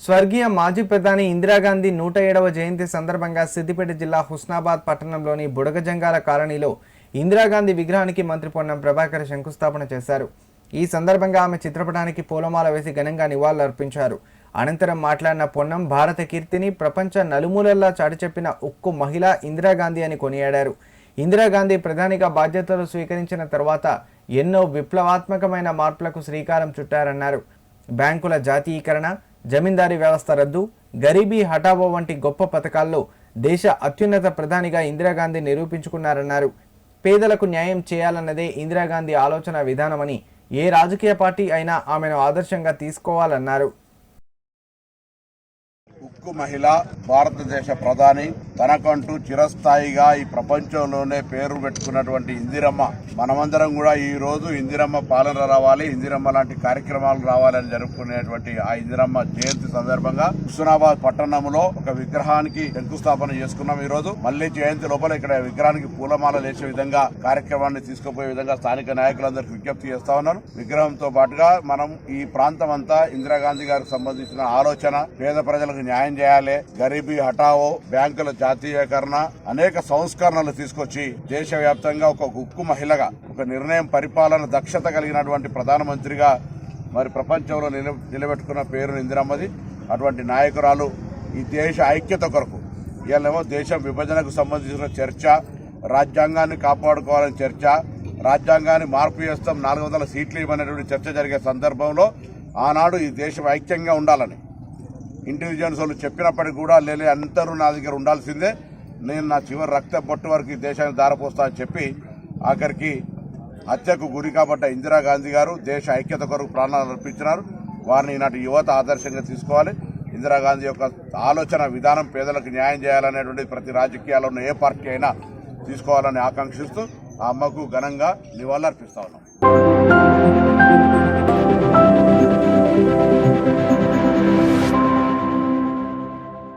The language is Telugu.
స్వర్గీయ మాజీ ప్రధాని ఇందిరాగాంధీ 107వ జయంతి సందర్భంగా సిద్దిపేట జిల్లా హుస్నాబాద్ పట్టణంలోని బుడగజంగాల కాలనీలో ఇందిరాగాంధీ విగ్రహానికి మంత్రి పొన్నం ప్రభాకర్ శంకుస్థాపన చేశారు. ఈ సందర్భంగా ఆమె చిత్రపటానికి పూలమాల వేసి ఘనంగా నివాళులర్పించారు. అనంతరం మాట్లాడిన పొన్నం భారత కీర్తిని ప్రపంచ నలుమూలల్లా చాటిచెప్పిన ఉక్కు మహిళ ఇందిరాగాంధీ అని కొనియాడారు. ఇందిరాగాంధీ ప్రధానిగా బాధ్యతలు స్వీకరించిన తర్వాత ఎన్నో విప్లవాత్మకమైన మార్పులకు శ్రీకారం చుట్టారన్నారు. బ్యాంకుల జాతీయీకరణ, జమీందారీ వ్యవస్థ రద్దు, గరీబీ హఠావో వంటి గొప్ప పథకాల్లో దేశ అత్యున్నత ప్రధానిగా ఇందిరాగాంధీ నిరూపించుకున్నారన్నారు. పేదలకు న్యాయం చేయాలన్నదే ఇందిరాగాంధీ ఆలోచన విధానమని ఏ రాజకీయ పార్టీ అయినా ఆమెను ఆదర్శంగా తీసుకోవాలన్నారు. ఉక్కు మహిళ, భారతదేశ ప్రధాని, తనకంటూ చిరస్థాయిగా ఈ ప్రపంచంలోనే పేరు పెట్టుకున్నటువంటి ఇందిరమ్మ, మనమందరం కూడా ఈ రోజు ఇందిరమ్మ పాలన రావాలి, ఇందిరమ్మ లాంటి కార్యక్రమాలు రావాలని జరుపుకునేటువంటి ఆ ఇందిరమ్మ జయంతి సందర్భంగా హుస్నాబాద్ పట్టణంలో ఒక విగ్రహానికి శంకుస్థాపన చేసుకున్నాం. ఈ రోజు మళ్లీ జయంతి లోపల ఇక్కడ విగ్రహానికి పూలమాల వేసే విధంగా కార్యక్రమాన్ని తీసుకుపోయే విధంగా స్థానిక నాయకులందరికీ విజ్ఞప్తి చేస్తా ఉన్నాను. విగ్రహంతో పాటుగా మనం ఈ ప్రాంతం అంతా ఇందిరాగాంధీ గారికి సంబంధించిన ఆలోచన, పేద ప్రజలకు న్యాయం చేయాలి, గరీబీ హఠావో, బ్యాంకుల జాతీయకరణ, అనేక సంస్కరణలు తీసుకొచ్చి దేశవ్యాప్తంగా ఒక ఉక్కు మహిళగా, ఒక నిర్ణయం పరిపాలన దక్షత కలిగినటువంటి ప్రధానమంత్రిగా మరి ప్రపంచంలో నిలబెట్టుకున్న పేరు ఇందిరమ్మది. అటువంటి నాయకురాలు ఈ దేశ ఐక్యత కొరకు, ఇవాళేమో దేశం విభజనకు సంబంధించిన చర్చ, రాజ్యాంగాన్ని కాపాడుకోవాలని చర్చ, రాజ్యాంగాన్ని మార్పు చేస్తాం 400 సీట్లు ఇవ్వనేటువంటి చర్చ జరిగే సందర్భంలో ఆనాడు ఈ దేశం ఐక్యంగా ఉండాలని ఇంటెలిజెన్స్ వాళ్ళు చెప్పినప్పటికీ కూడా లేలే అందరూ నా దగ్గర ఉండాల్సిందే, నేను నా చివరి రక్త బొట్టు వరకు ఈ దేశాన్ని దారపోస్తా అని చెప్పి ఆఖరికి హత్యకు గురి కాబట్ట ఇందిరాగాంధీ గారు దేశ ఐక్యత కొరకు ప్రాణాలు అర్పించినారు. వారిని ఈనాటి యువత ఆదర్శంగా తీసుకోవాలి. ఇందిరాగాంధీ యొక్క ఆలోచన విధానం పేదలకు న్యాయం చేయాలనేటువంటి ప్రతి రాజకీయాల్లో ఉన్న ఏ పార్టీ అయినా తీసుకోవాలని ఆకాంక్షిస్తూ ఆ అమ్మకు ఘనంగా నివాళులర్పిస్తా ఉన్నాం.